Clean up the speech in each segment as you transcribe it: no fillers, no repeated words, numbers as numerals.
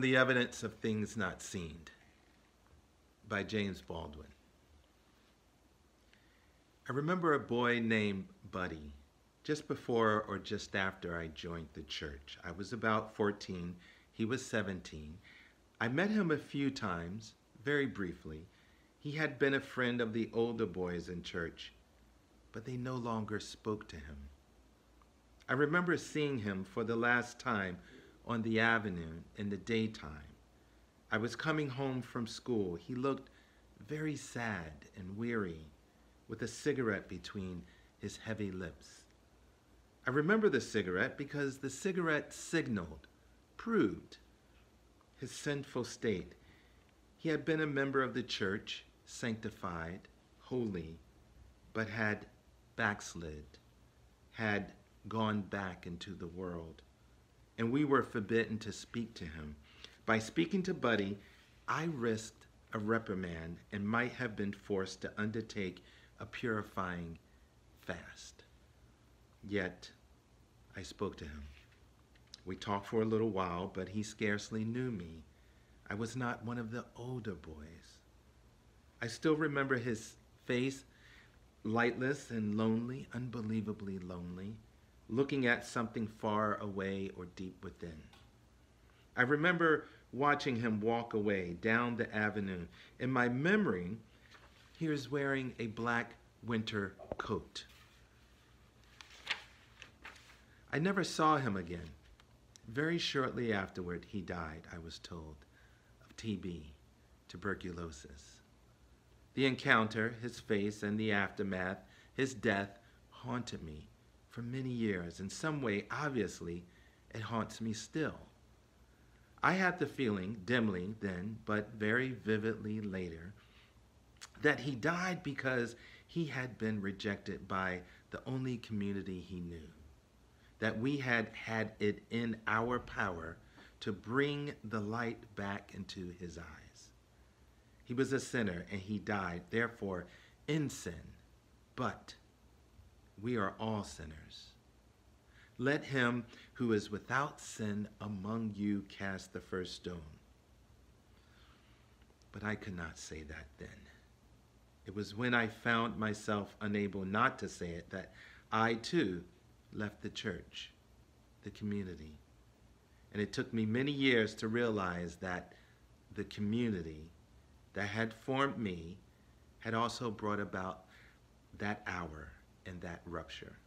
the Evidence of Things Not Seen by James Baldwin. I remember a boy named Buddy just before or just after I joined the church. I was about 14, he was 17. I met him a few times, very briefly. He had been a friend of the older boys in church, but they no longer spoke to him. I remember seeing him for the last time on the avenue in the daytime. I was coming home from school. He looked very sad and weary, with a cigarette between his heavy lips. I remember the cigarette because the cigarette signaled, proved his sinful state. He had been a member of the church, sanctified, holy, but had backslid, had gone back into the world. And we were forbidden to speak to him. By speaking to Buddy, I risked a reprimand and might have been forced to undertake a purifying fast. Yet, I spoke to him. We talked for a little while, but he scarcely knew me. I was not one of the older boys. I still remember his face, lightless and lonely, unbelievably lonely, looking at something far away or deep within. I remember watching him walk away down the avenue. In my memory, he was wearing a black winter coat. I never saw him again. Very shortly afterward, he died, I was told, of TB, tuberculosis. The encounter, his face, and the aftermath, his death, haunted me for many years. In some way, obviously, it haunts me still. I had the feeling, dimly then, but very vividly later, that he died because he had been rejected by the only community he knew, that we had it in our power to bring the light back into his eyes. He was a sinner and he died, therefore, in sin, but we are all sinners. Let him who is without sin among you cast the first stone. But I could not say that then. It was when I found myself unable not to say it that I too left the church, the community. And it took me many years to realize that the community that had formed me had also brought about that hour and that rupture.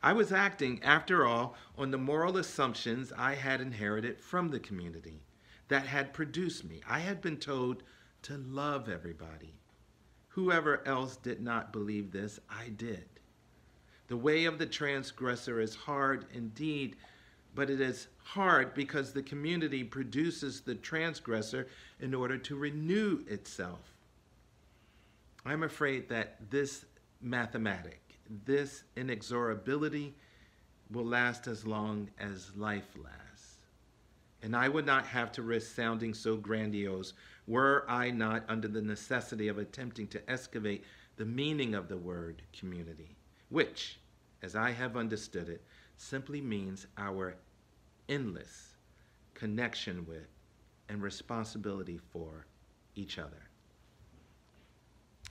I was acting, after all, on the moral assumptions I had inherited from the community that had produced me. I had been told to love everybody. Whoever else did not believe this, I did. The way of the transgressor is hard indeed, but it is hard because the community produces the transgressor in order to renew itself. I'm afraid that this mathematic, this inexorability will last as long as life lasts. And I would not have to risk sounding so grandiose were I not under the necessity of attempting to excavate the meaning of the word community, which, as I have understood it, simply means our endless connection with and responsibility for each other.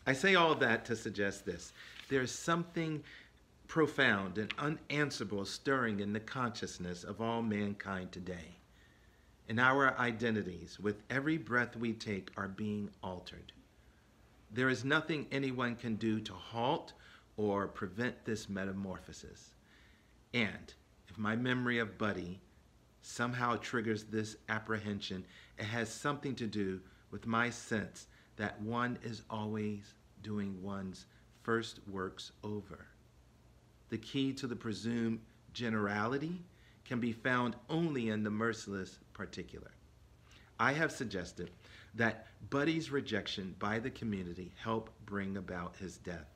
I say all that to suggest this. There's something profound and unanswerable stirring in the consciousness of all mankind today. And our identities, with every breath we take, are being altered. There is nothing anyone can do to halt or prevent this metamorphosis. And if my memory of Buddy somehow triggers this apprehension, it has something to do with my sense that one is always doing one's first works over. The key to the presumed generality can be found only in the merciless particular. I have suggested that Buddy's rejection by the community helped bring about his death,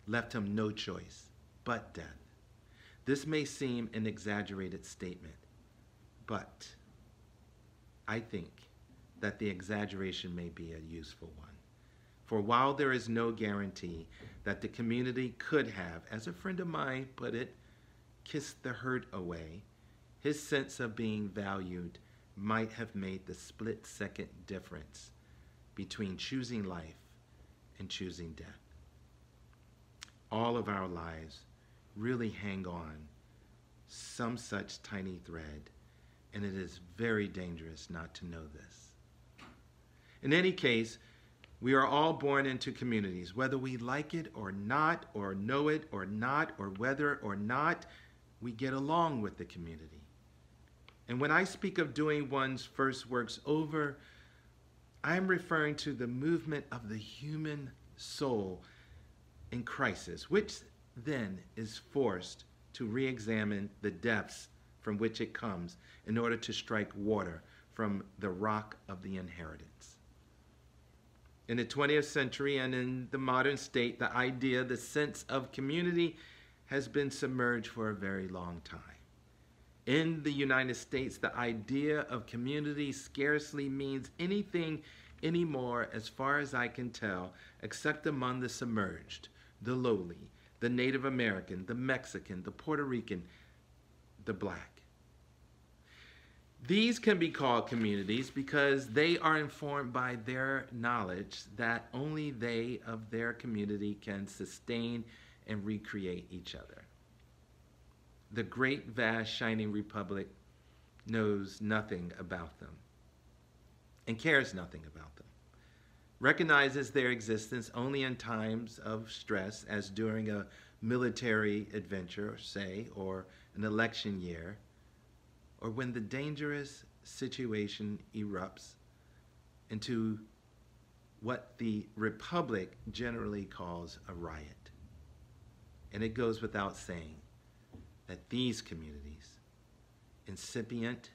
left him no choice but death. This may seem an exaggerated statement, but I think that the exaggeration may be a useful one. For while there is no guarantee that the community could have, as a friend of mine put it, kissed the hurt away, his sense of being valued might have made the split-second difference between choosing life and choosing death. All of our lives really hang on some such tiny thread, and it is very dangerous not to know this. In any case, we are all born into communities, whether we like it or not, or know it or not, or whether or not we get along with the community. And when I speak of doing one's first works over, I am referring to the movement of the human soul in crisis, which then is forced to re-examine the depths from which it comes in order to strike water from the rock of the inheritance. In the 20th century and in the modern state, the idea, the sense of community has been submerged for a very long time. In the United States, the idea of community scarcely means anything anymore, as far as I can tell, except among the submerged, the lowly, the Native American, the Mexican, the Puerto Rican, the Black. These can be called communities because they are informed by their knowledge that only they of their community can sustain and recreate each other. The great, vast, shining republic knows nothing about them and cares nothing about them, recognizes their existence only in times of stress, as during a military adventure, say, or an election year, or when the dangerous situation erupts into what the republic generally calls a riot. And it goes without saying that these communities, incipient,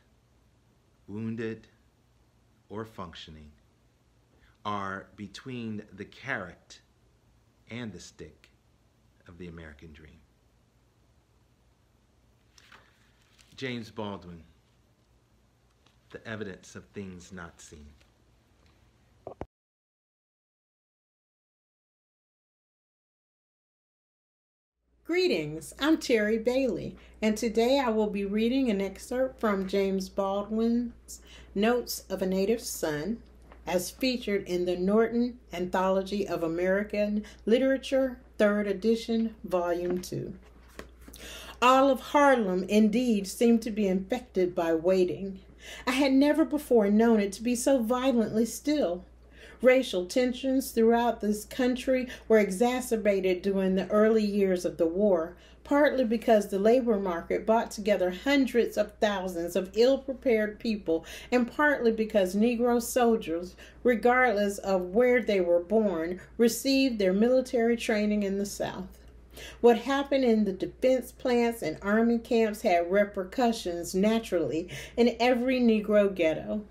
wounded, or functioning, are between the carrot and the stick of the American dream. James Baldwin, The Evidence of Things Not Seen. Greetings, I'm Terry Bailey, and today I will be reading an excerpt from James Baldwin's Notes of a Native Son, as featured in the Norton Anthology of American Literature, 3rd edition, Volume 2. All of Harlem, indeed, seemed to be infected by waiting. I had never before known it to be so violently still. Racial tensions throughout this country were exacerbated during the early years of the war, partly because the labor market brought together hundreds of thousands of ill-prepared people, and partly because Negro soldiers, regardless of where they were born, received their military training in the South. What happened in the defense plants and army camps had repercussions, naturally, in every Negro ghetto.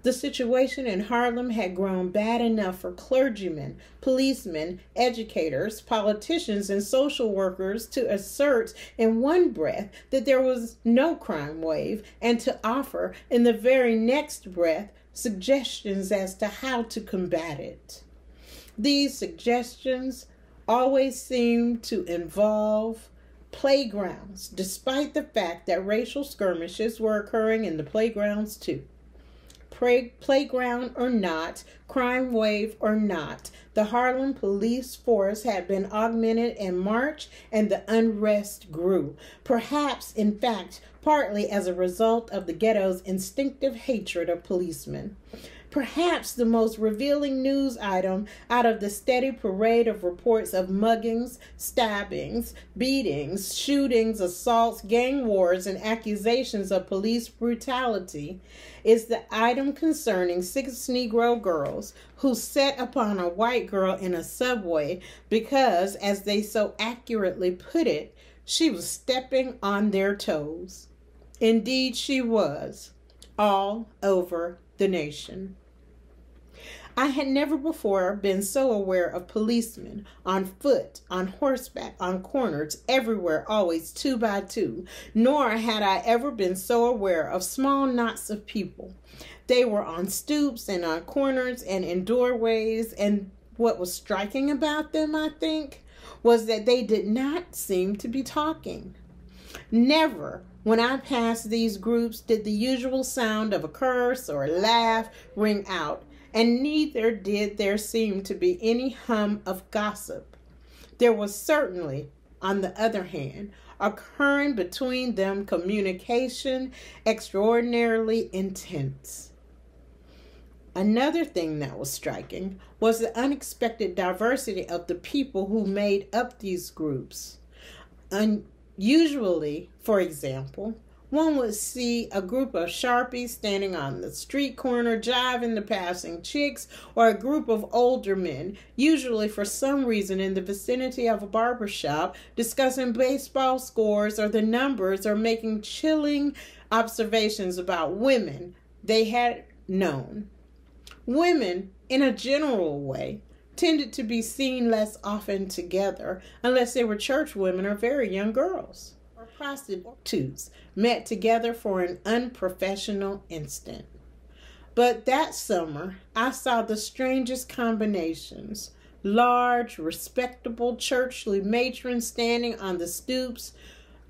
The situation in Harlem had grown bad enough for clergymen, policemen, educators, politicians, and social workers to assert in one breath that there was no crime wave, and to offer in the very next breath suggestions as to how to combat it. These suggestions always seemed to involve playgrounds, despite the fact that racial skirmishes were occurring in the playgrounds too. Playground or not, crime wave or not, the Harlem police force had been augmented in March, and the unrest grew. Perhaps, in fact, partly as a result of the ghetto's instinctive hatred of policemen. Perhaps the most revealing news item out of the steady parade of reports of muggings, stabbings, beatings, shootings, assaults, gang wars, and accusations of police brutality is the item concerning 6 Negro girls who set upon a white girl in a subway because, as they so accurately put it, she was stepping on their toes. Indeed, she was, all over the nation. I had never before been so aware of policemen, on foot, on horseback, on corners, everywhere, always 2 by 2, nor had I ever been so aware of small knots of people. They were on stoops and on corners and in doorways, and what was striking about them, I think, was that they did not seem to be talking. Never When I passed these groups, did the usual sound of a curse or a laugh ring out, and neither did there seem to be any hum of gossip. There was certainly, on the other hand, occurring between them communication extraordinarily intense. Another thing that was striking was the unexpected diversity of the people who made up these groups. Usually, for example, one would see a group of Sharpies standing on the street corner jiving the passing chicks, or a group of older men, usually for some reason in the vicinity of a barber shop, discussing baseball scores or the numbers, or making chilling observations about women they had known. Women, in a general way, tended to be seen less often together unless they were church women or very young girls, or prostitutes met together for an unprofessional instant. But that summer, I saw the strangest combinations. Large, respectable, churchly matrons standing on the stoops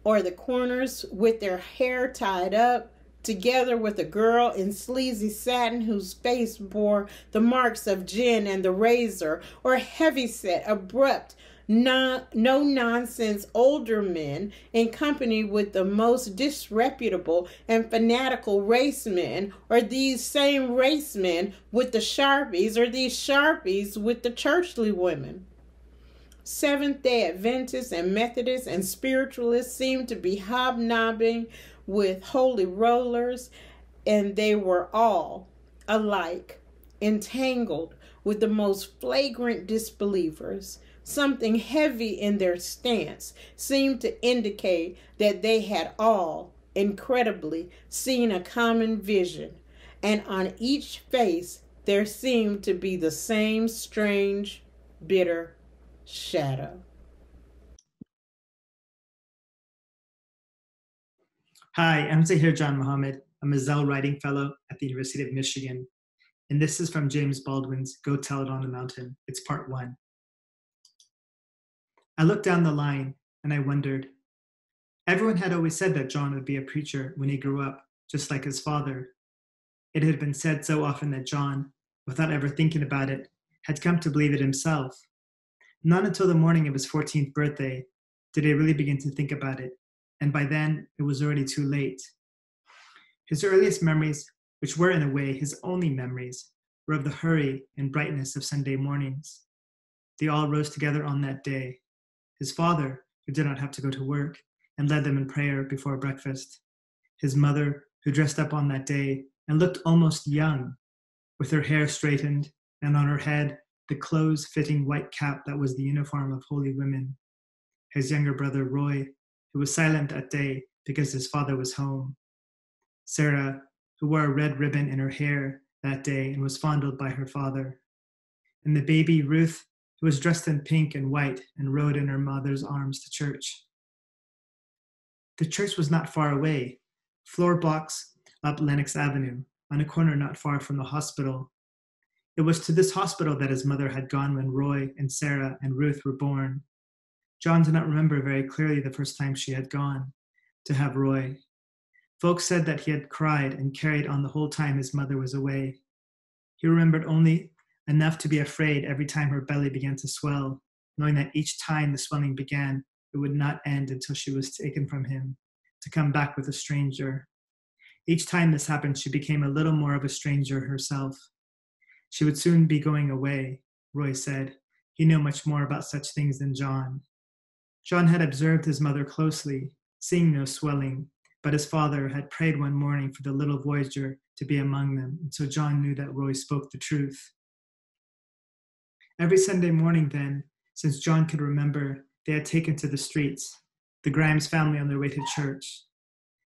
or the corners with their hair tied up, together with a girl in sleazy satin whose face bore the marks of gin and the razor, or heavy-set, abrupt, no-nonsense older men in company with the most disreputable and fanatical racemen, or these same racemen with the Sharpies, or these Sharpies with the churchly women. Seventh-day Adventists and Methodists and Spiritualists seemed to be hobnobbing with holy rollers, and they were all alike entangled with the most flagrant disbelievers. Something heavy in their stance seemed to indicate that they had all, incredibly, seen a common vision, and on each face there seemed to be the same strange, bitter shadow. Hi, I'm Zahir John Mohammed. I'm a Zell Writing Fellow at the University of Michigan, and this is from James Baldwin's Go Tell It on the Mountain. It's part 1. I looked down the line and I wondered. Everyone had always said that John would be a preacher when he grew up, just like his father. It had been said so often that John, without ever thinking about it, had come to believe it himself. Not until the morning of his 14th birthday did he really begin to think about it, and by then it was already too late. His earliest memories, which were in a way his only memories, were of the hurry and brightness of Sunday mornings. They all rose together on that day. His father, who did not have to go to work, and led them in prayer before breakfast. His mother, who dressed up on that day and looked almost young, with her hair straightened and on her head the close-fitting white cap that was the uniform of holy women. His younger brother, Roy, who was silent that day because his father was home. Sarah, who wore a red ribbon in her hair that day and was fondled by her father. And the baby, Ruth, who was dressed in pink and white and rode in her mother's arms to church. The church was not far away, floor blocks up Lenox Avenue, on a corner not far from the hospital. It was to this hospital that his mother had gone when Roy and Sarah and Ruth were born. John did not remember very clearly the first time she had gone to have Roy. Folks said that he had cried and carried on the whole time his mother was away. He remembered only enough to be afraid every time her belly began to swell, knowing that each time the swelling began, it would not end until she was taken from him, to come back with a stranger. Each time this happened, she became a little more of a stranger herself. She would soon be going away, Roy said. He knew much more about such things than John. John had observed his mother closely, seeing no swelling, but his father had prayed one morning for the little voyager to be among them, and so John knew that Roy spoke the truth. Every Sunday morning then, since John could remember, they had taken to the streets, the Grimes family on their way to church.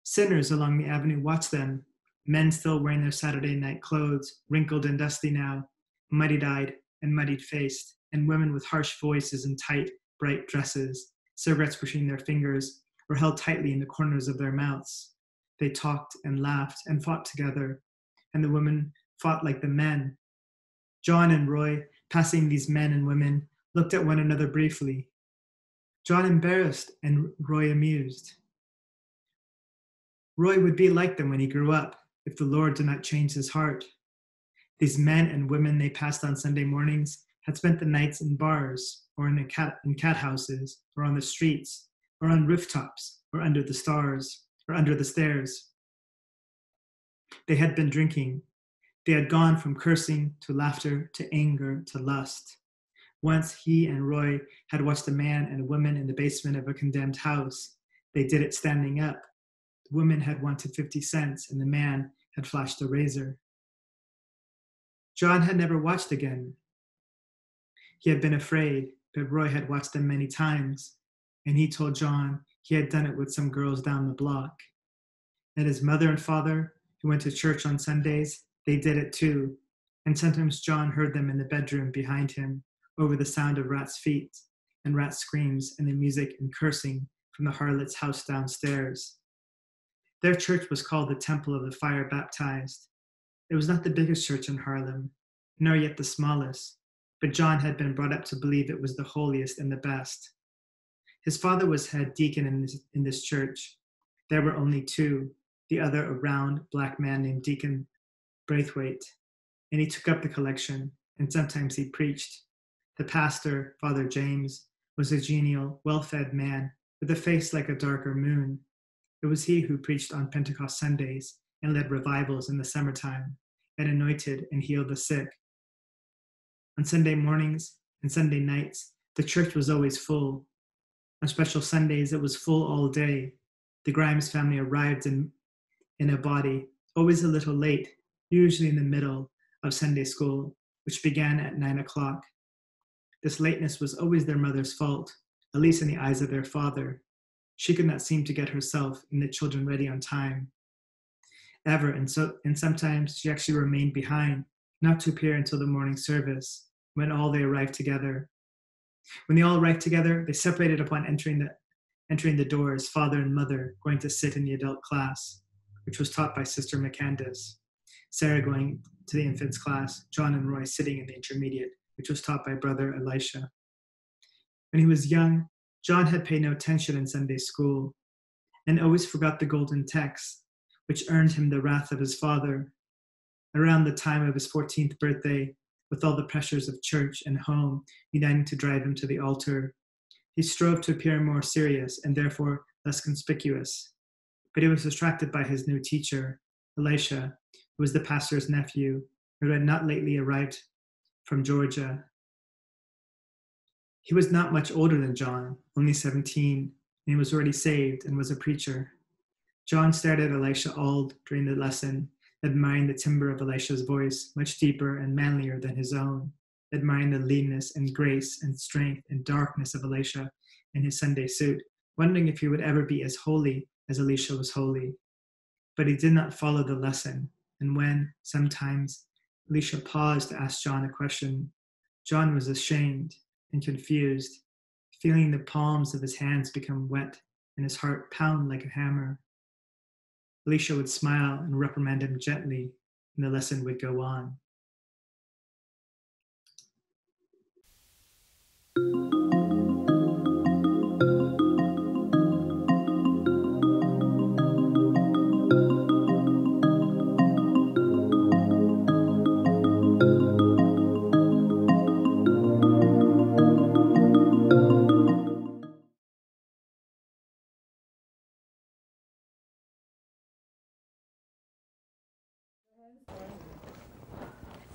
Sinners along the avenue watched them, men still wearing their Saturday night clothes, wrinkled and dusty now, muddy-eyed and muddied-faced, and women with harsh voices and tight, bright dresses, cigarettes between their fingers, were held tightly in the corners of their mouths. They talked and laughed and fought together, and the women fought like the men. John and Roy, passing these men and women, looked at one another briefly. John embarrassed and Roy amused. Roy would be like them when he grew up if the Lord did not change his heart. These men and women they passed on Sunday mornings had spent the nights in bars or in cat houses or on the streets or on rooftops or under the stars or under the stairs. They had been drinking. They had gone from cursing to laughter to anger to lust. Once he and Roy had watched a man and a woman in the basement of a condemned house. They did it standing up. The woman had wanted 50 cents and the man had flashed a razor. John had never watched again. He had been afraid, but Roy had watched them many times, and he told John he had done it with some girls down the block. And his mother and father, who went to church on Sundays, they did it too, and sometimes John heard them in the bedroom behind him over the sound of rats' feet and rat screams and the music and cursing from the harlot's house downstairs. Their church was called the Temple of the Fire Baptized. It was not the biggest church in Harlem, nor yet the smallest, but John had been brought up to believe it was the holiest and the best. His father was head deacon in this church. There were only two, the other a round black man named Deacon Braithwaite, and he took up the collection, and sometimes he preached. The pastor, Father James, was a genial, well-fed man with a face like a darker moon. It was he who preached on Pentecost Sundays and led revivals in the summertime, and anointed and healed the sick. On Sunday mornings and Sunday nights, the church was always full. On special Sundays, it was full all day. The Grimes family arrived in a body, always a little late, usually in the middle of Sunday school, which began at 9 o'clock. This lateness was always their mother's fault, at least in the eyes of their father. She could not seem to get herself and the children ready on time. Ever, and sometimes she actually remained behind, not to appear until the morning service, when all they arrived together. When they all arrived together, they separated upon entering the doors, father and mother going to sit in the adult class, which was taught by Sister McCandis, Sarah going to the infants class, John and Roy sitting in the intermediate, which was taught by Brother Elisha. When he was young, John had paid no attention in Sunday school and always forgot the golden text, which earned him the wrath of his father. Around the time of his 14th birthday, with all the pressures of church and home uniting to drive him to the altar, he strove to appear more serious and therefore less conspicuous. But he was distracted by his new teacher, Elisha, who was the pastor's nephew, who had not lately arrived from Georgia. He was not much older than John, only 17, and he was already saved and was a preacher. John stared at Elisha all during the lesson, admiring the timbre of Elisha's voice, much deeper and manlier than his own, admiring the leanness and grace and strength and darkness of Elisha in his Sunday suit, wondering if he would ever be as holy as Elisha was holy. But he did not follow the lesson, and when, sometimes, Elisha paused to ask John a question, John was ashamed and confused, feeling the palms of his hands become wet and his heart pound like a hammer. Elisha would smile and reprimand him gently, and the lesson would go on.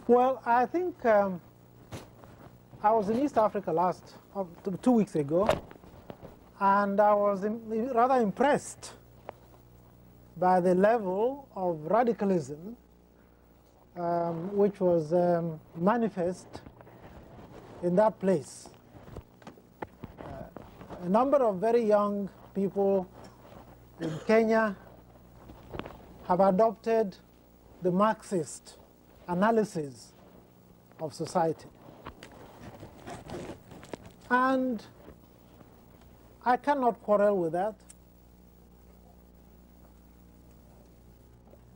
Well, I think I was in East Africa 2 weeks ago, and I was rather impressed by the level of radicalism which was manifest in that place. A number of very young people in Kenya have adopted the Marxist analysis of society. And I cannot quarrel with that.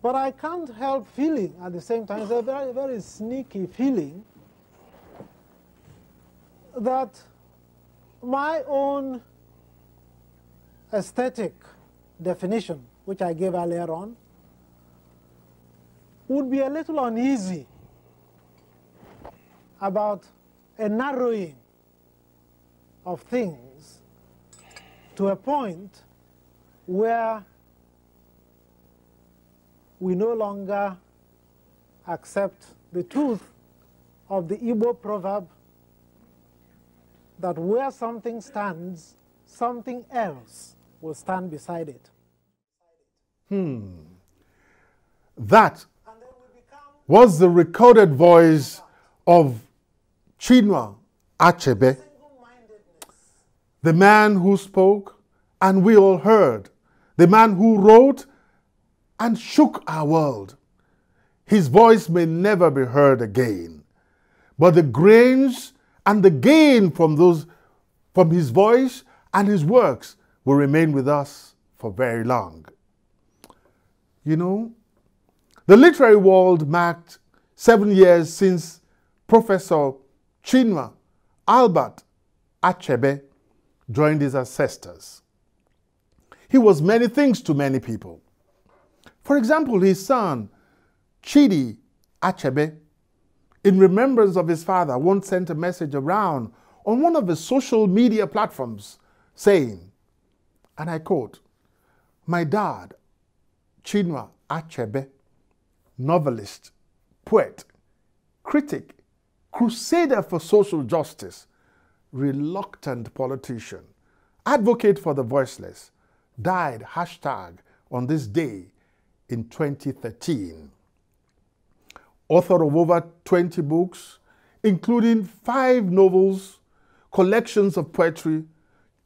But I can't help feeling at the same time, it's a very, very sneaky feeling that my own aesthetic definition which I gave earlier on, would be a little uneasy about a narrowing of things to a point where we no longer accept the truth of the Igbo proverb that where something stands, something else will stand beside it. That was the recorded voice of Chinua Achebe, the man who spoke and we all heard, the man who wrote and shook our world. His voice may never be heard again, but the grains and the gain from his voice and his works will remain with us for very long. You know, the literary world marked 7 years since Professor Chinua Albert Achebe joined his ancestors. He was many things to many people. For example, his son, Chidi Achebe, in remembrance of his father, once sent a message around on one of the social media platforms saying, and I quote, "My dad, Chinua Achebe, novelist, poet, critic, crusader for social justice, reluctant politician, advocate for the voiceless, died on this day in 2013. Author of over 20 books, including 5 novels, collections of poetry,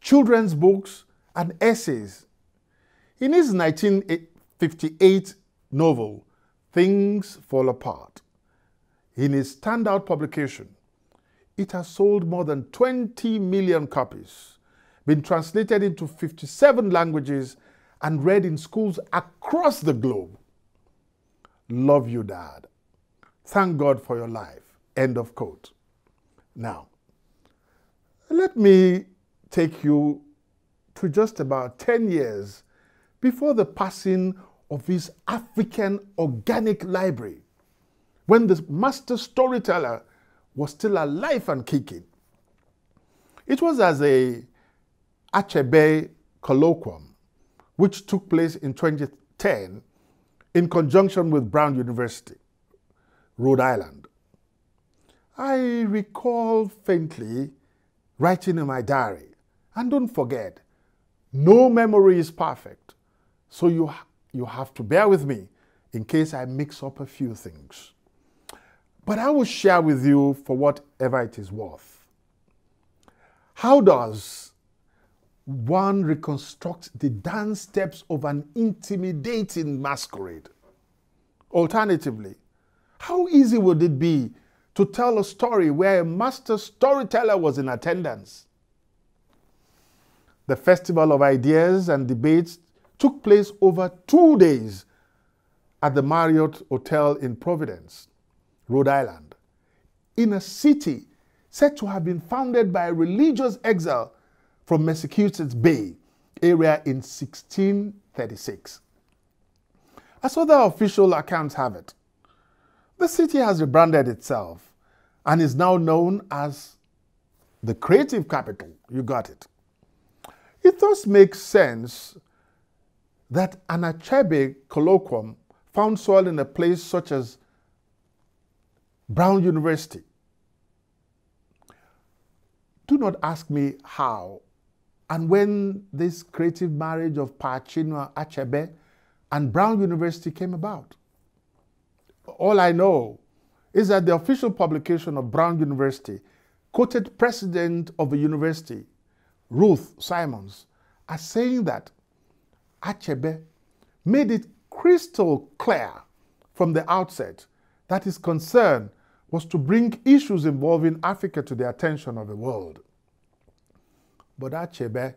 children's books, and essays. In his 1958 novel, Things Fall Apart, in his standout publication, it has sold more than 20 million copies, been translated into 57 languages, and read in schools across the globe. Love you, Dad. Thank God for your life." End of quote. Now, let me take you to just about 10 years before the passing of his African Organic Library, when the master storyteller was still alive and kicking. It was as a Achebe colloquium, which took place in 2010 in conjunction with Brown University, Rhode Island. I recall faintly writing in my diary, and don't forget, no memory is perfect, so you have to bear with me in case I mix up a few things. But I will share with you for whatever it is worth. How does one reconstruct the dance steps of an intimidating masquerade? Alternatively, how easy would it be to tell a story where a master storyteller was in attendance? The Festival of Ideas and Debates took place over 2 days at the Marriott Hotel in Providence, Rhode Island, in a city said to have been founded by a religious exile from Massachusetts Bay area in 1636. As other official accounts have it, the city has rebranded itself and is now known as the creative capital. You got it. It thus makes sense that an Achebe colloquium found soil in a place such as Brown University. Do not ask me how and when this creative marriage of Pa Chinua Achebe and Brown University came about. All I know is that the official publication of Brown University quoted president of the university, Ruth Simons, as saying that Achebe made it crystal clear from the outset that his concern was to bring issues involving Africa to the attention of the world. But Achebe,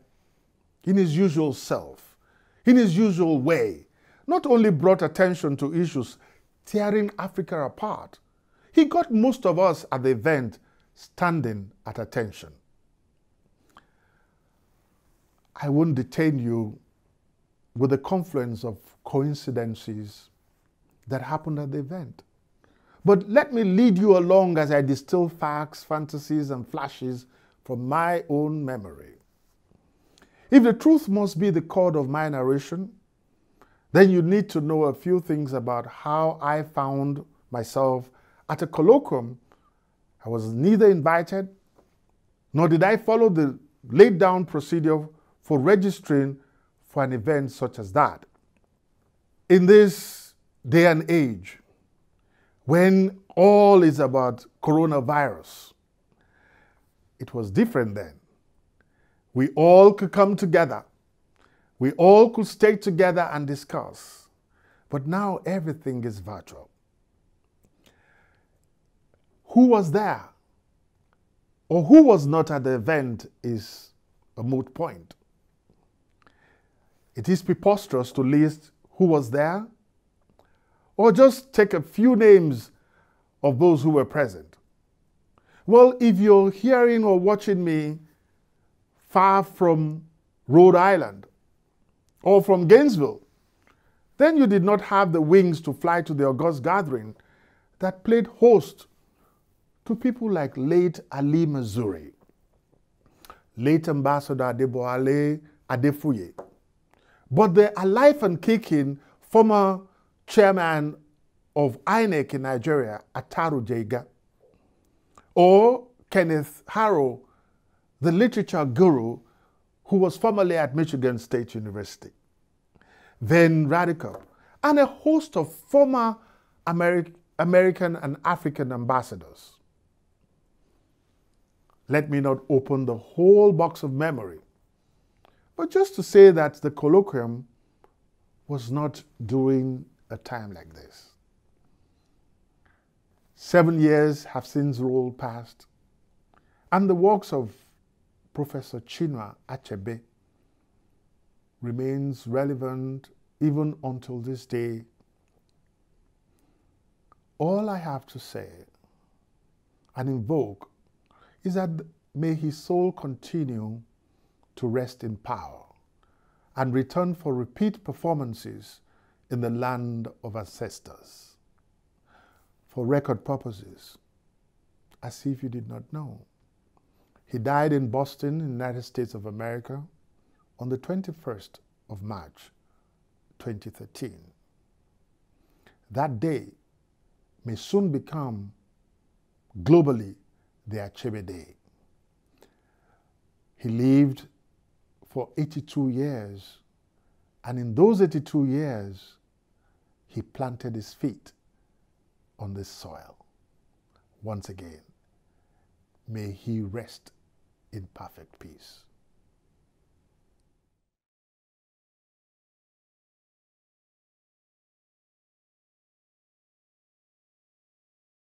in his usual self, in his usual way, not only brought attention to issues tearing Africa apart, he got most of us at the event standing at attention. I won't detain you with the confluence of coincidences that happened at the event. But let me lead you along as I distill facts, fantasies, and flashes from my own memory. If the truth must be the core of my narration, then you need to know a few things about how I found myself at a colloquium. I was neither invited, nor did I follow the laid down procedure for registering for an event such as that. In this day and age, when all is about coronavirus, it was different then. We all could come together. We all could stay together and discuss. But now everything is virtual. Who was there or who was not at the event is a moot point. It is preposterous to list who was there or just take a few names of those who were present. Well, if you're hearing or watching me far from Rhode Island or from Gainesville, then you did not have the wings to fly to the august gathering that played host to people like late Ali Mazuri, late Ambassador Adeboale Adefuye, but the alive and kicking former chairman of INEC in Nigeria, Ataru Jega, or Kenneth Harrow, the literature guru who was formerly at Michigan State University, then Radical, and a host of former American and African ambassadors. Let me not open the whole box of memory, but just to say that the colloquium was not during a time like this. 7 years have since rolled past, and the works of Professor Chinua Achebe remains relevant even until this day. All I have to say and invoke is that may his soul continue to rest in power and return for repeat performances in the land of ancestors. For record purposes, as if you did not know, he died in Boston, United States of America, on the 21st of March, 2013. That day may soon become globally the Achebe Day. He lived for 82 years, and in those 82 years, he planted his feet on this soil. Once again, may he rest in perfect peace.